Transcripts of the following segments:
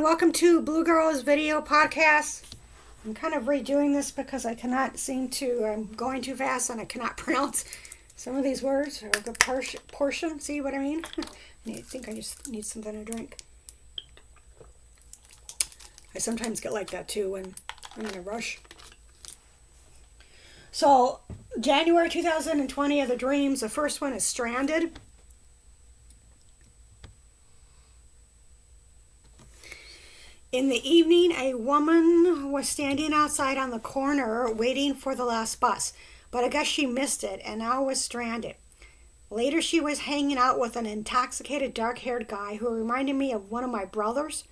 everyone. Welcome to BlueGirlsVideo podcast. I'm kind of redoing this because I cannot I'm going too fast and I cannot pronounce some of these words, or the portion, see what I mean? I think I just need something to drink. I sometimes get like that too when I'm in a rush. So, January 2020 of the dreams, the first one is stranded. In the evening, a woman was standing outside on the corner waiting for the last bus, but I guess she missed it and now was stranded. Later, she was hanging out with an intoxicated, dark-haired guy who reminded me of one of my brothers.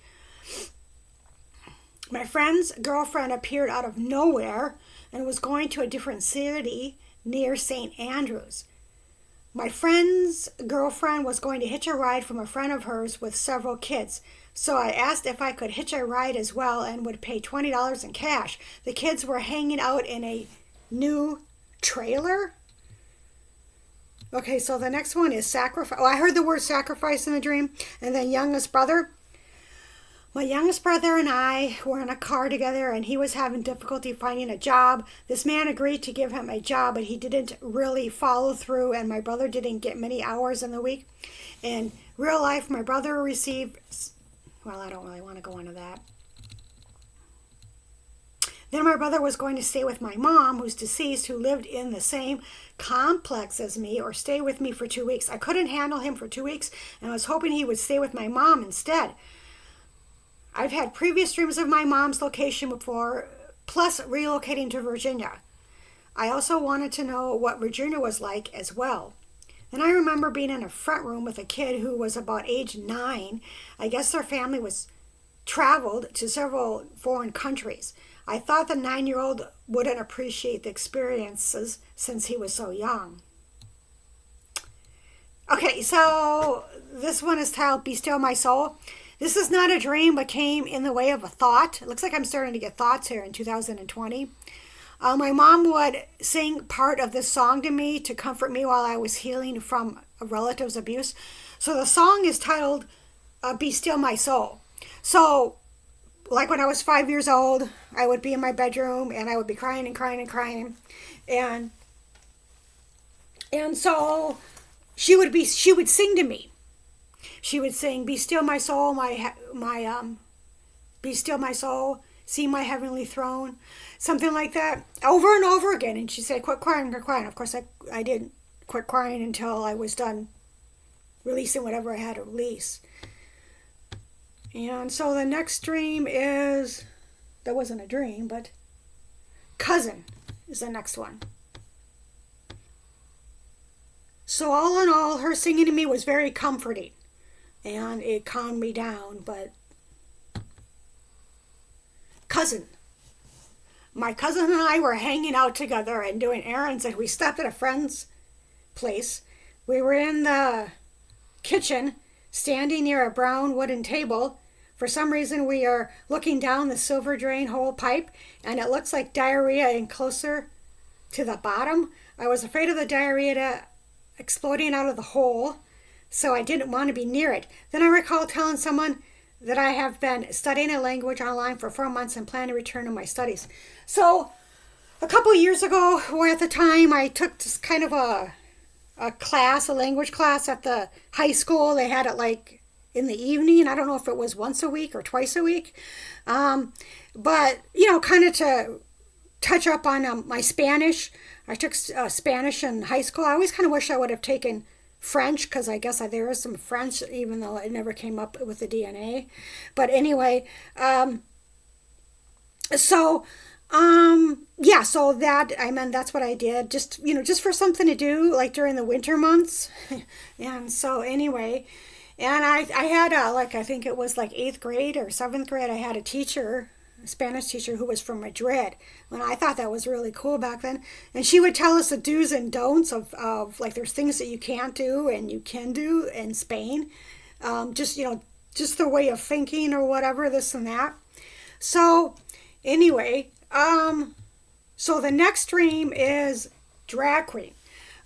My friend's girlfriend appeared out of nowhere and was going to a different city near St. Andrews. My friend's girlfriend was going to hitch a ride from a friend of hers with several kids. So I asked if I could hitch a ride as well and would pay $20 in cash. The kids were hanging out in a new trailer. Okay, so the next one is sacrifice. Oh, I heard the word sacrifice in the dream. And then youngest brother. My youngest brother and I were in a car together and he was having difficulty finding a job. This man agreed to give him a job, but he didn't really follow through, and my brother didn't get many hours in the week. In real life, my brother received... Well, I don't really want to go into that. Then my brother was going to stay with my mom, who's deceased, who lived in the same complex as me, or stay with me for 2 weeks. I couldn't handle him for 2 weeks, and I was hoping he would stay with my mom instead. I've had previous dreams of my mom's location before, plus relocating to Virginia. I also wanted to know what Virginia was like as well. Then I remember being in a front room with a kid who was about age 9. I guess their family was traveled to several foreign countries. I thought the 9-year-old wouldn't appreciate the experiences since he was so young. Okay, so this one is titled Be Still My Soul. This is not a dream, but came in the way of a thought. It looks like I'm starting to get thoughts here in 2020. My mom would sing part of this song to me to comfort me while I was healing from a relative's abuse. So the song is titled Be Still My Soul. So, like when I was 5 years old, I would be in my bedroom and I would be crying and crying and crying. And so she would sing to me. She would sing, "Be still my soul, be still my soul, see my heavenly throne," something like that, over and over again. And she'd say, "Quit crying, quit crying." Of course, I didn't quit crying until I was done releasing whatever I had to release. And so the next dream is, that wasn't a dream, but cousin is the next one. So all in all, her singing to me was very comforting. And it calmed me down, but cousin. My cousin and I were hanging out together and doing errands, and we stopped at a friend's place. We were in the kitchen, standing near a brown wooden table. For some reason, we are looking down the silver drain hole pipe, and it looks like diarrhea and closer to the bottom. I was afraid of the diarrhea exploding out of the hole, so I didn't want to be near it. Then I recall telling someone that I have been studying a language online for 4 months and plan to return to my studies. So a couple of years ago, or at the time, I took just kind of a language class at the high school. They had it like in the evening. I don't know if it was once a week or twice a week. But, kind of to touch up on my Spanish. I took Spanish in high school. I always kind of wish I would have taken French, because I guess there is some French, even though it never came up with the DNA. But anyway, so that's what I did. Just for something to do, like during the winter months. And so anyway, and I had I think it was like 8th grade or 7th grade, I had a Spanish teacher who was from Madrid. And I thought that was really cool back then. And she would tell us the do's and don'ts of like there's things that you can't do and you can do in Spain. Just the way of thinking or whatever, this and that. So anyway, so the next dream is drag queen.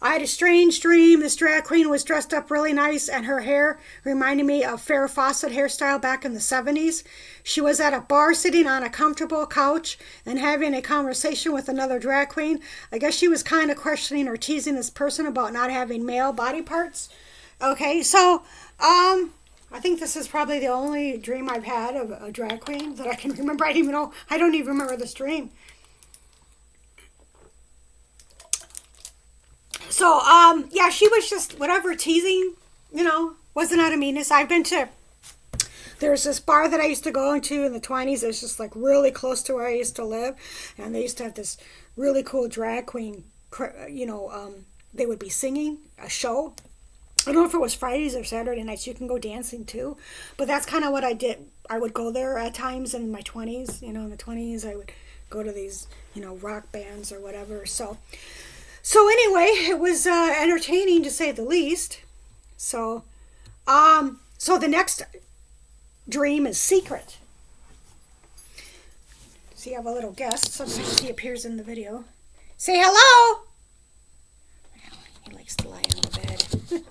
I had a strange dream. This drag queen was dressed up really nice, and her hair reminded me of Farrah Fawcett hairstyle back in the 70s. She was at a bar sitting on a comfortable couch and having a conversation with another drag queen. I guess she was kind of questioning or teasing this person about not having male body parts. Okay, so I think this is probably the only dream I've had of a drag queen that I can remember. I don't even remember this dream. So, yeah, she was just, whatever, teasing, wasn't out of meanness. There's this bar that I used to go into in the 20s. It was just like really close to where I used to live. And they used to have this really cool drag queen, they would be singing a show. I don't know if it was Fridays or Saturday nights. You can go dancing too. But that's kind of what I did. I would go there at times in my 20s. In the 20s, I would go to these, rock bands or whatever. So anyway, it was entertaining to say the least. So the next dream is secret. See, I have a little guest. Sometimes he appears in the video. Say hello. He likes to lie on the bed.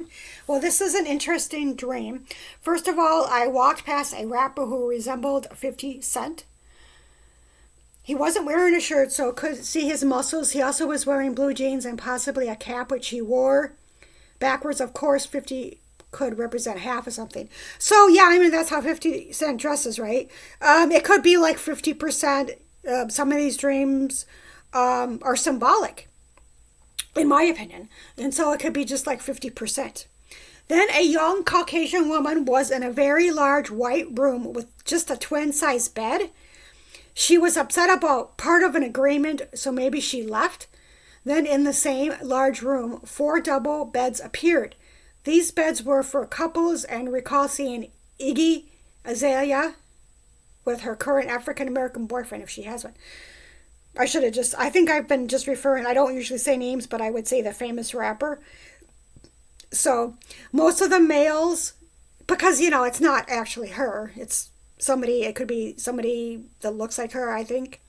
Well, this is an interesting dream. First of all, I walked past a rapper who resembled 50 Cent. He wasn't wearing a shirt, so could see his muscles. He also was wearing blue jeans and possibly a cap, which he wore backwards. Of course, 50 could represent half or something. So, yeah, that's how 50 Cent dresses, right? It could be like 50%. Some of these dreams are symbolic, in my opinion. And so it could be just like 50%. Then a young Caucasian woman was in a very large white room with just a twin-size bed. She was upset about part of an agreement, so maybe she left. Then in the same large room, 4 double beds appeared. These beds were for couples, and recall seeing Iggy Azalea with her current African-American boyfriend, if she has one. I think I've been just referring, I don't usually say names, but I would say the famous rapper. So most of the males, because, it's not actually her, it could be somebody that looks like her, I think.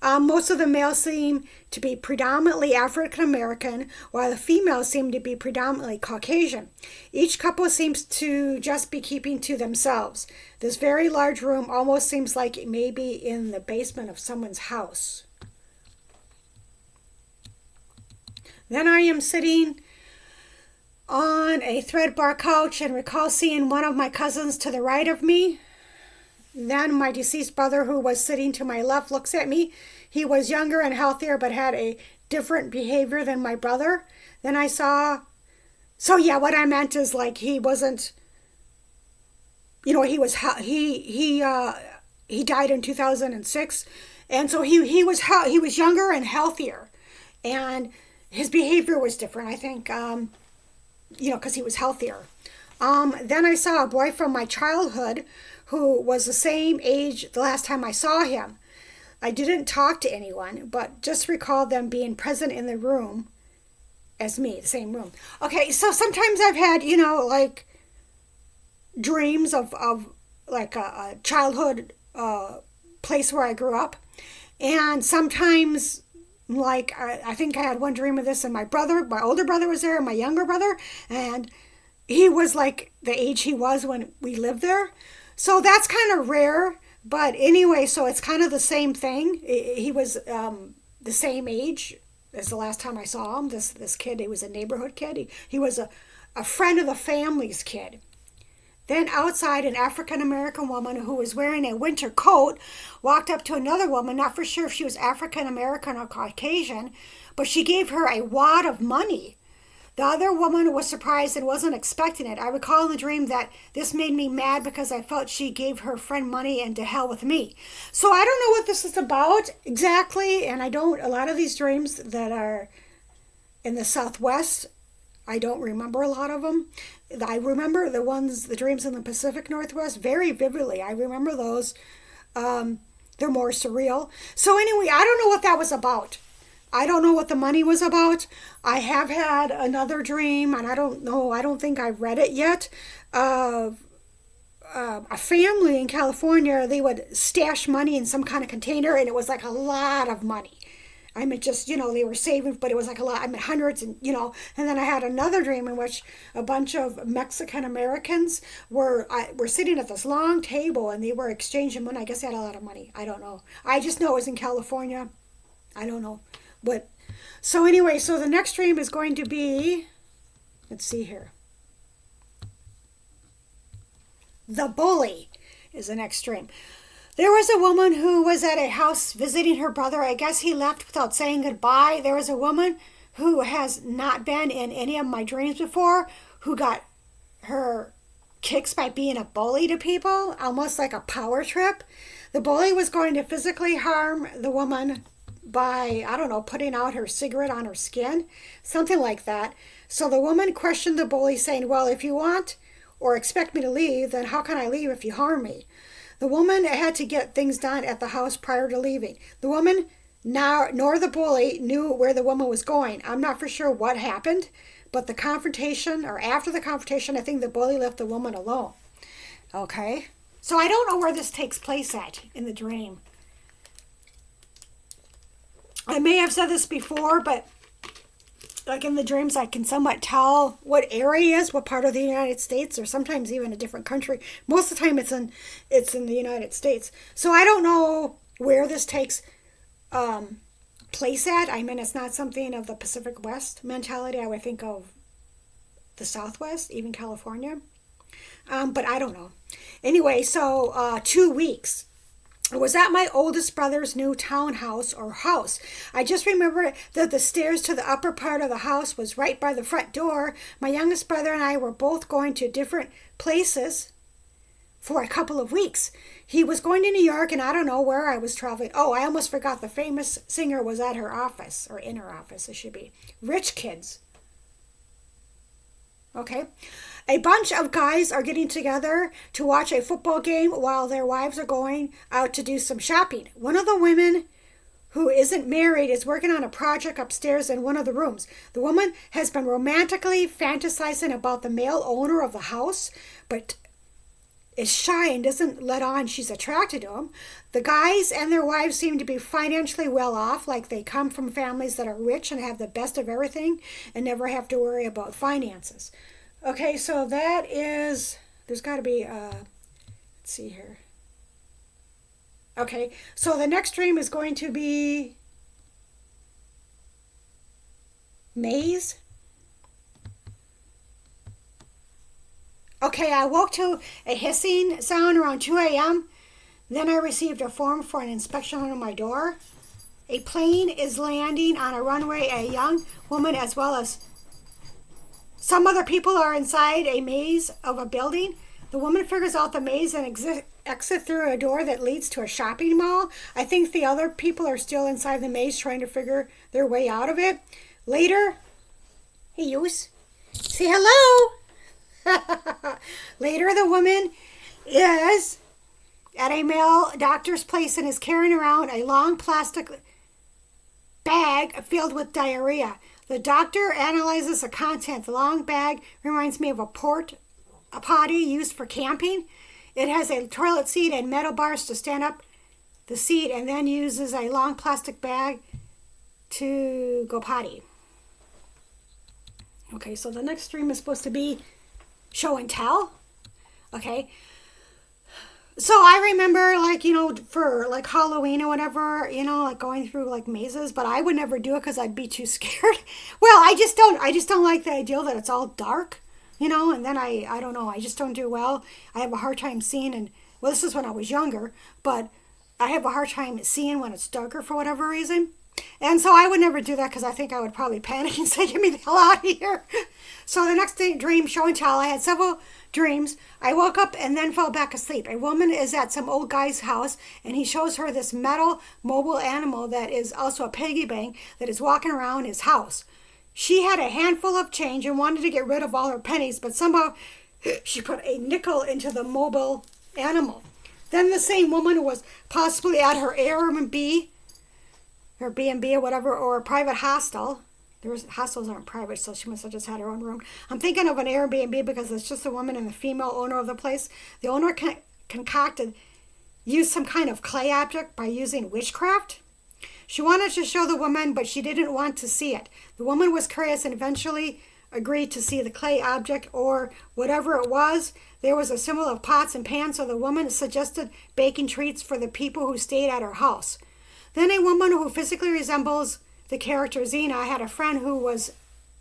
Most of the males seem to be predominantly African American, while the females seem to be predominantly Caucasian. Each couple seems to just be keeping to themselves. This very large room almost seems like it may be in the basement of someone's house. Then I am sitting on a threadbar couch and recall seeing one of my cousins to the right of me. Then my deceased brother, who was sitting to my left, looks at me. He was younger and healthier, but had a different behavior than my brother. Then I saw... So yeah, what I meant is like he wasn't... he died in 2006, and so he was younger and healthier, and his behavior was different. I think because he was healthier. Then I saw a boy from my childhood who was the same age the last time I saw him. I didn't talk to anyone, but just recalled them being present in the room as me, the same room. Okay, so sometimes I've had, like dreams of like a childhood place where I grew up. And sometimes, like, I think I had one dream of this, and my older brother was there, and my younger brother, and he was like the age he was when we lived there. So that's kind of rare, but anyway, so it's kind of the same thing. He was the same age as the last time I saw him. This kid, he was a neighborhood kid. He was a friend of the family's kid. Then outside, an African-American woman who was wearing a winter coat walked up to another woman, not for sure if she was African-American or Caucasian, but she gave her a wad of money. The other woman was surprised and wasn't expecting it. I recall in the dream that this made me mad because I felt she gave her friend money and to hell with me. So I don't know what this is about exactly, and a lot of these dreams that are in the Southwest, I don't remember a lot of them. I remember the dreams in the Pacific Northwest very vividly. I remember those. They're more surreal. So anyway, I don't know what that was about. I don't know what the money was about. I have had another dream, and I don't think I've read it yet, of a family in California. They would stash money in some kind of container, and it was like a lot of money. I mean, just, they were saving, but it was like a lot. I mean, hundreds and then I had another dream in which a bunch of Mexican Americans were sitting at this long table and they were exchanging money. I guess they had a lot of money. I don't know. I just know it was in California. I don't know. So anyway, so the next dream is going to be, let's see here. The bully is the next dream. There was a woman who was at a house visiting her brother. I guess he left without saying goodbye. There was a woman who has not been in any of my dreams before who got her kicks by being a bully to people, almost like a power trip. The bully was going to physically harm the woman by, I don't know, putting out her cigarette on her skin, something like that. So the woman questioned the bully, saying, well, if you want or expect me to leave, then how can I leave if you harm me? The woman had to get things done at the house prior to leaving. The woman nor the bully knew where the woman was going. I'm not for sure what happened, but the confrontation, or after the confrontation, I think the bully left the woman alone. Okay? So I don't know where this takes place at in the dream. I may have said this before, but like in the dreams, I can somewhat tell what area it is, what part of the United States, or sometimes even a different country. Most of the time, it's in the United States. So I don't know where this takes place at. I mean, it's not something of the Pacific West mentality. I would think of the Southwest, even California. But I don't know. Anyway, so 2 weeks. I was at my oldest brother's new townhouse or house. I just remember that the stairs to the upper part of the house was right by the front door. My youngest brother and I were both going to different places for a couple of weeks. He was going to New York, and I don't know where I was traveling. Oh, I almost forgot the famous singer was at her office, or in her office, it should be. Rich Kids. Okay. A bunch of guys are getting together to watch a football game while their wives are going out to do some shopping. One of the women who isn't married is working on a project upstairs in one of the rooms. The woman has been romantically fantasizing about the male owner of the house, but is shy and doesn't let on she's attracted to him. The guys and their wives seem to be financially well off, like they come from families that are rich and have the best of everything and never have to worry about finances. Okay, so that is, there's got to be, let's see here. Okay, so the next dream is going to be maze. Okay, I woke to a hissing sound around 2 a.m. Then I received a form for an inspection on my door. A plane is landing on a runway. A young woman as well as some other people are inside a maze of a building. The woman figures out the maze and exit through a door that leads to a shopping mall. I think the other people are still inside the maze trying to figure their way out of it. Later, hey, Yus, say hello. Later, the woman is at a male doctor's place and is carrying around a long plastic bag filled with diarrhea. The doctor analyzes the content. The long bag reminds me of a potty used for camping. It has a toilet seat and metal bars to stand up the seat, and then uses a long plastic bag to go potty. Okay, so the next stream is supposed to be show and tell. Okay. So I remember, like, for like Halloween or whatever, like going through like mazes, but I would never do it because I'd be too scared. Well, I just don't like the idea that it's all dark, and then I don't know, I just don't do well. I have a hard time seeing, and well, this is when I was younger, but I have a hard time seeing when it's darker for whatever reason. And so I would never do that because I think I would probably panic and say, get me the hell out of here. So the next day, dream, show and tell. I had several dreams. I woke up and then fell back asleep. A woman is at some old guy's house, and he shows her this metal mobile animal that is also a piggy bank that is walking around his house. She had a handful of change and wanted to get rid of all her pennies, but somehow she put a nickel into the mobile animal. Then the same woman was possibly at her Airbnb, her B&B or whatever, or a private hostel. Hostels aren't private, so she must have just had her own room. I'm thinking of an Airbnb because it's just a woman and the female owner of the place. The owner used some kind of clay object by using witchcraft. She wanted to show the woman, but she didn't want to see it. The woman was curious and eventually agreed to see the clay object or whatever it was. There was a symbol of pots and pans, so the woman suggested baking treats for the people who stayed at her house. Then a woman who physically resembles the character Xena had a friend who was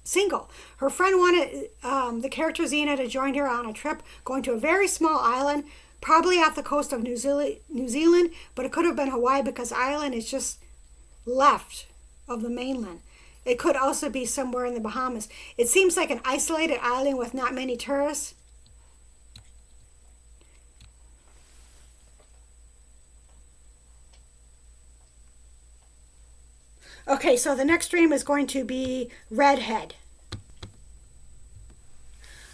single. Her friend wanted the character Xena to join her on a trip going to a very small island, probably off the coast of New Zealand, but it could have been Hawaii because the island is just left of the mainland. It could also be somewhere in the Bahamas. It seems like an isolated island with not many tourists. Okay, so the next dream is going to be redhead.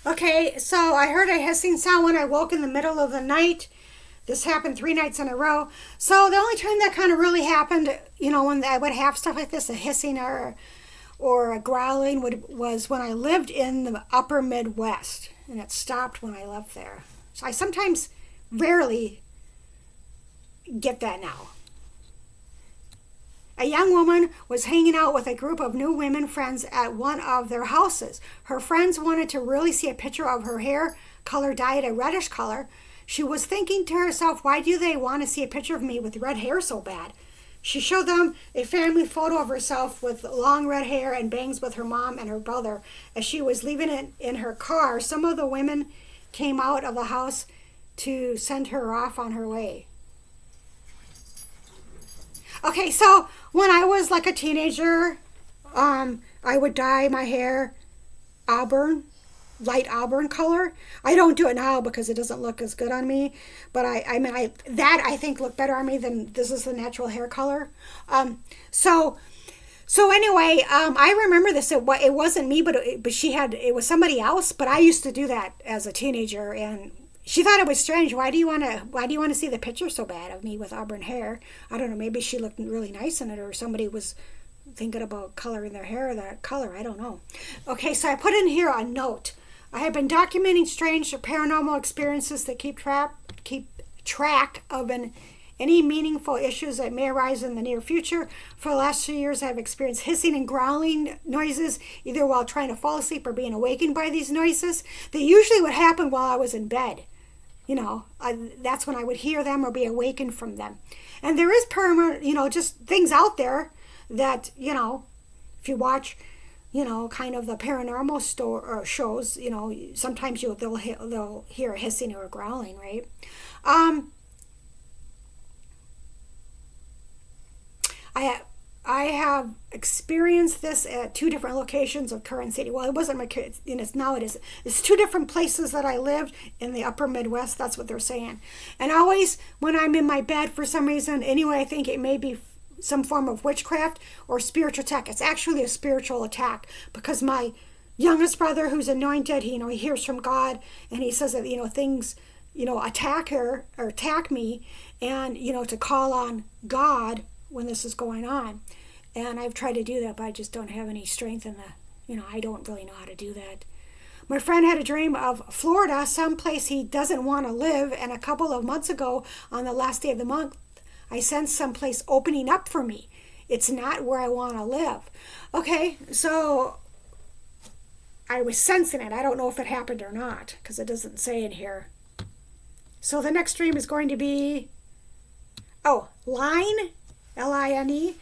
Okay, so I heard a hissing sound when I woke in the middle of the night. This happened 3 nights in a row. So the only time that kind of really happened, when I would have stuff like this, a hissing or a growling, was when I lived in the upper Midwest. And it stopped when I left there. So I sometimes, rarely, get that now. A young woman was hanging out with a group of new women friends at one of their houses. Her friends wanted to really see a picture of her hair color dyed a reddish color. She was thinking to herself, why do they want to see a picture of me with red hair so bad? She showed them a family photo of herself with long red hair and bangs with her mom and her brother. As she was leaving it in her car, some of the women came out of the house to send her off on her way. Okay, so when I was like a teenager, I would dye my hair auburn, light auburn color. I don't do it now because it doesn't look as good on me, but I think looked better on me than this is the natural hair color. So anyway, I remember this. It wasn't me, but it was somebody else. But I used to do that as a teenager, and she thought it was strange. Why do you want to see the picture so bad of me with auburn hair? I don't know. Maybe she looked really nice in it, or somebody was thinking about coloring their hair that color. I don't know. Okay, so I put in here a note. I have been documenting strange paranormal experiences that keep track of any meaningful issues that may arise in the near future. For the last 2 years, I have experienced hissing and growling noises, either while trying to fall asleep or being awakened by these noises. They usually would happen while I was in bed. That's when I would hear them or be awakened from them. And there is just things out there that, if you watch, kind of the paranormal shows, sometimes they'll hear a hissing or a growling, right? I have experienced this at 2 different locations of current city. Well, it wasn't my kids, now it is. It's 2 different places that I lived in the upper Midwest. That's what they're saying. And always when I'm in my bed, for some reason, anyway, I think it may be some form of witchcraft or spiritual attack. It's actually a spiritual attack because my youngest brother, who's anointed, he hears from God, and he says that, things, attack her or attack me, and, to call on God when this is going on. And I've tried to do that, but I just don't have any strength in I don't really know how to do that. My friend had a dream of Florida, someplace he doesn't want to live, and a couple of months ago, on the last day of the month, I sensed someplace opening up for me. It's not where I want to live. Okay, so I was sensing it. I don't know if it happened or not, because it doesn't say in here. So the next dream is going to be, line, L-I-N-E.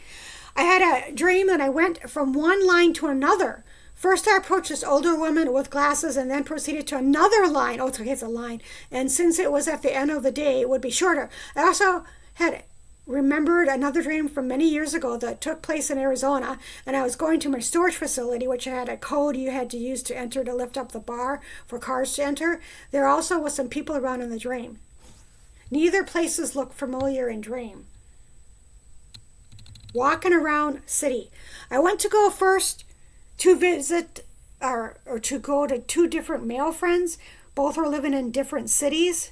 I had a dream that I went from one line to another. First, I approached this older woman with glasses and then proceeded to another line. Oh, it's a line. And since it was at the end of the day, it would be shorter. I also had remembered another dream from many years ago that took place in Arizona, and I was going to my storage facility, which had a code you had to use to enter to lift up the bar for cars to enter. There also was some people around in the dream. Neither places looked familiar in dream. Walking around city. I went to go first to visit or to go to 2 different male friends. Both were living in different cities.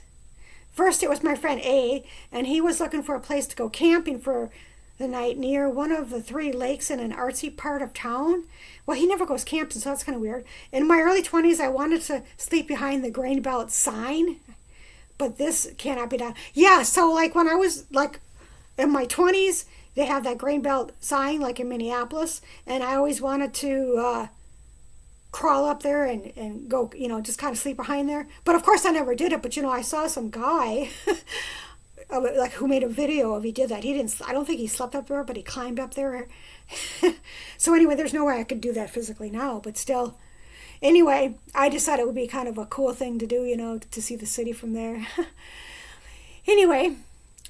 First, it was my friend A, and he was looking for a place to go camping for the night near one of the 3 lakes in an artsy part of town. Well, he never goes camping, so that's kind of weird. In my early 20s, I wanted to sleep behind the grain belt sign, but this cannot be done. Yeah, so like when I was like in my 20s, they have that grain belt sign like in Minneapolis, and I always wanted to crawl up there and go, just kind of sleep behind there. But of course I never did it. But I saw some guy like who made a video of he did that. He didn't. I don't think he slept up there, but he climbed up there. So anyway, there's no way I could do that physically now, but still. Anyway, I just thought it would be kind of a cool thing to do, to see the city from there. Anyway,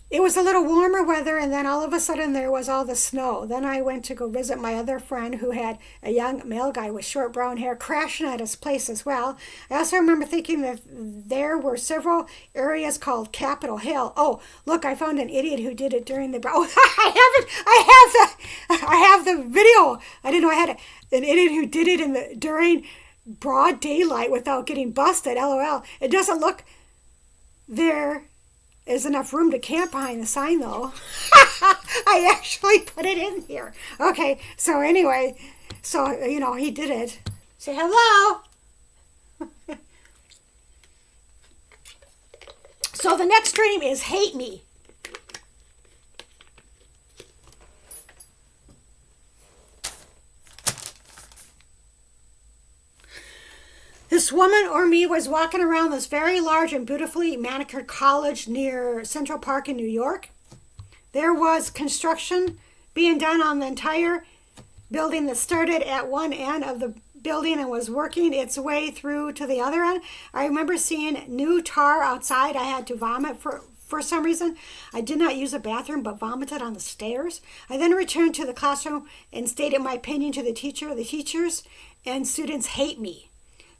it was a little warmer weather, and then all of a sudden there was all the snow. Then I went to go visit my other friend who had a young male guy with short brown hair crashing at his place as well. I also remember thinking that there were several areas called Capitol Hill. Oh, look, I found an idiot who did it during the... Oh, I have the video. I didn't know I had an idiot who did it during broad daylight without getting busted. LOL. It doesn't look there is enough room to camp behind the sign, though. I actually put it in here. Okay, so anyway, he did it. Say hello. So the next dream is Hate Me. This woman or me was walking around this very large and beautifully manicured college near Central Park in New York. There was construction being done on the entire building that started at one end of the building and was working its way through to the other end. I remember seeing new tar outside. I had to vomit for some reason. I did not use a bathroom but vomited on the stairs. I then returned to the classroom and stated my opinion to the teacher. The teachers and students hate me.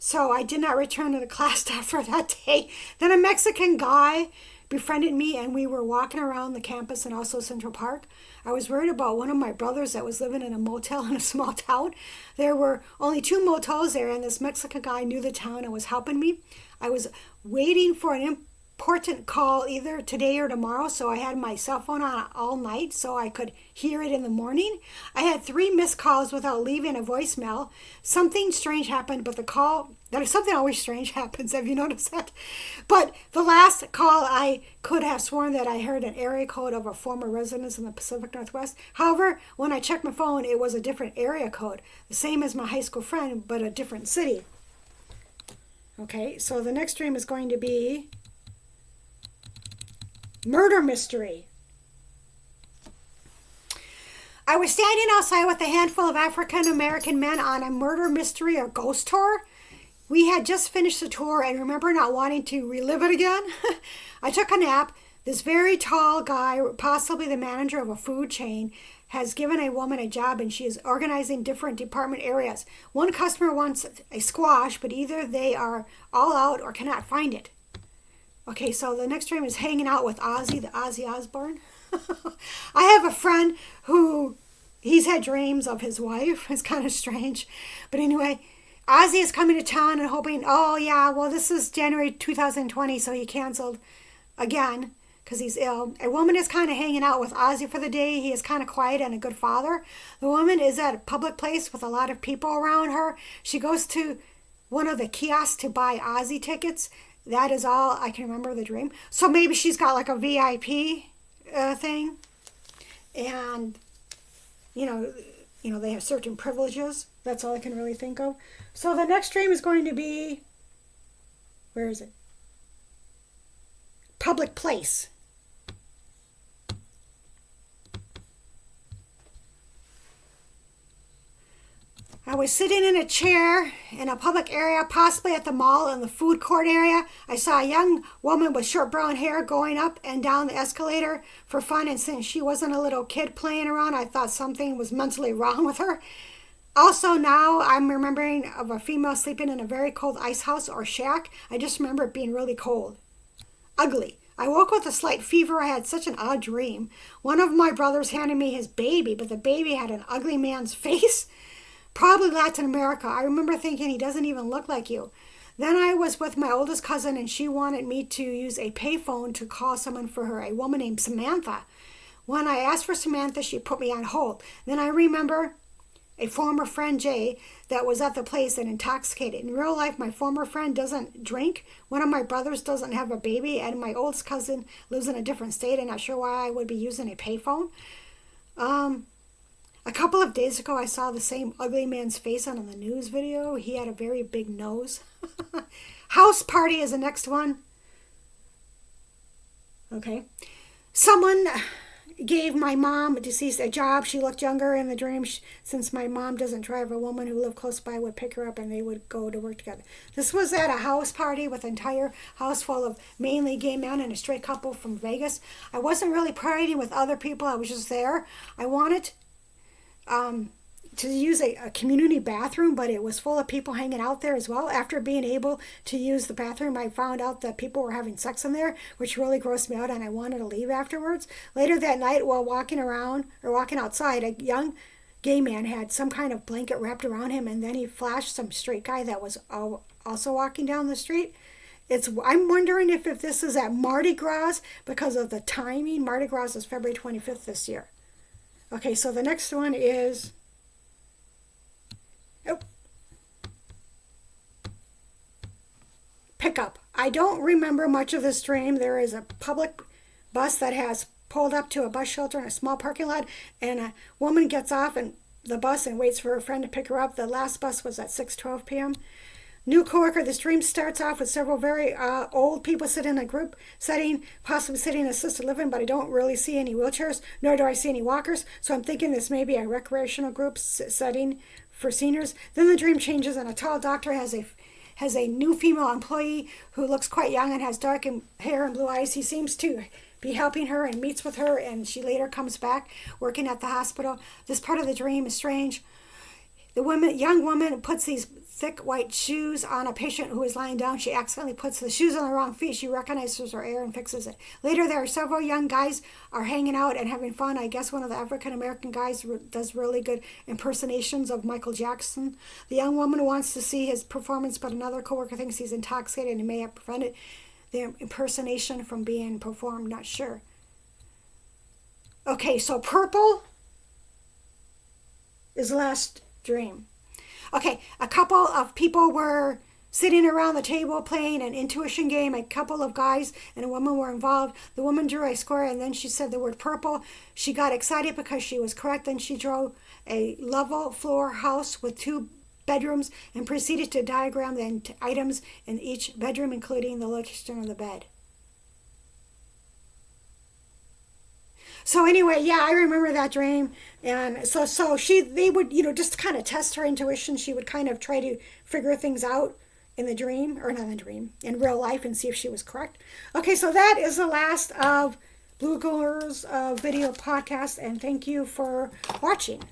So I did not return to the class after that day. Then a Mexican guy befriended me and we were walking around the campus and also Central Park. I was worried about one of my brothers that was living in a motel in a small town. There were only 2 motels there, and this Mexican guy knew the town and was helping me. I was waiting for an important call either today or tomorrow, so I had my cell phone on all night so I could hear it in the morning. I had 3 missed calls without leaving a voicemail. Something strange happened, but something always strange happens. Have you noticed that? But the last call, I could have sworn that I heard an area code of a former residence in the Pacific Northwest. However, when I checked my phone, it was a different area code, the same as my high school friend, but a different city. Okay, so the next dream is going to be murder mystery. I was standing outside with a handful of African American men on a murder mystery or ghost tour. We had just finished the tour and remember not wanting to relive it again. I took a nap. This very tall guy, possibly the manager of a food chain, has given a woman a job and she is organizing different department areas. One customer wants a squash, but either they are all out or cannot find it. Okay, so the next dream is hanging out with Ozzy, the Ozzy Osbourne. I have a friend who, he's had dreams of his wife. It's kind of strange. But anyway, Ozzy is coming to town and hoping, this is January 2020, so he canceled again because he's ill. A woman is kind of hanging out with Ozzy for the day. He is kind of quiet and a good father. The woman is at a public place with a lot of people around her. She goes to one of the kiosks to buy Ozzy tickets. That is all I can remember of the dream. So maybe she's got like a VIP thing. And, they have certain privileges. That's all I can really think of. So the next dream is going to be, where is it? Public place. I was sitting in a chair in a public area, possibly at the mall in the food court area. I saw a young woman with short brown hair going up and down the escalator for fun, and since she wasn't a little kid playing around, I thought something was mentally wrong with her. Also, now I'm remembering of a female sleeping in a very cold ice house or shack. I just remember it being really cold. Ugly. I woke with a slight fever. I had such an odd dream. One of my brothers handed me his baby, but the baby had an ugly man's face. Probably Latin America. I remember thinking he doesn't even look like you. Then I was with my oldest cousin and she wanted me to use a payphone to call someone for her, a woman named Samantha. When I asked for Samantha, she put me on hold. Then I remember a former friend, Jay, that was at the place and intoxicated. In real life, my former friend doesn't drink. One of my brothers doesn't have a baby, and my oldest cousin lives in a different state. I'm not sure why I would be using a payphone. A couple of days ago, I saw the same ugly man's face on the news video. He had a very big nose. House party is the next one. Okay. Someone gave my mom, deceased, a job. She looked younger in the dream. Since my mom doesn't drive, a woman who lived close by would pick her up and they would go to work together. This was at a house party with an entire house full of mainly gay men and a straight couple from Vegas. I wasn't really partying with other people. I was just there. I wanted to use a community bathroom, but it was full of people hanging out there as well. After being able to use the bathroom, I found out that people were having sex in there, which really grossed me out, and I wanted to leave afterwards. Later that night, while walking outside, a young gay man had some kind of blanket wrapped around him, and then he flashed some straight guy that was also walking down the street. I'm wondering if this is at Mardi Gras because of the timing. Mardi Gras is February 25th this year. Okay, so the next one is... Pickup. I don't remember much of this dream. There is a public bus that has pulled up to a bus shelter in a small parking lot, and a woman gets off and the bus and waits for her friend to pick her up. The last bus was at 6:12 p.m. New coworker. This dream starts off with several very old people sitting in a group setting, possibly sitting in assisted living, but I don't really see any wheelchairs, nor do I see any walkers, so I'm thinking this may be a recreational group setting for seniors. Then the dream changes, and a tall doctor has a new female employee who looks quite young and has dark hair and blue eyes. He seems to be helping her and meets with her, and she later comes back working at the hospital. This part of the dream is strange. The young woman puts these thick white shoes on a patient who is lying down. She accidentally puts the shoes on the wrong feet. She recognizes her error and fixes it. Later, there are several young guys are hanging out and having fun. I guess one of the African-American guys does really good impersonations of Michael Jackson. The young woman wants to see his performance, but another coworker thinks he's intoxicated and may have prevented the impersonation from being performed. Not sure. Okay, so purple is the last dream. Okay, a couple of people were sitting around the table playing an intuition game. A couple of guys and a woman were involved. The woman drew a square and then she said the word purple. She got excited because she was correct. Then she drew a level floor house with 2 bedrooms and proceeded to diagram the items in each bedroom, including the location of the bed. So anyway, yeah, I remember that dream. And so they would, just kind of test her intuition. She would kind of try to figure things out in the dream, or not in the dream, in real life, and see if she was correct. Okay, so that is the last of Blue Girls Video podcast, and thank you for watching.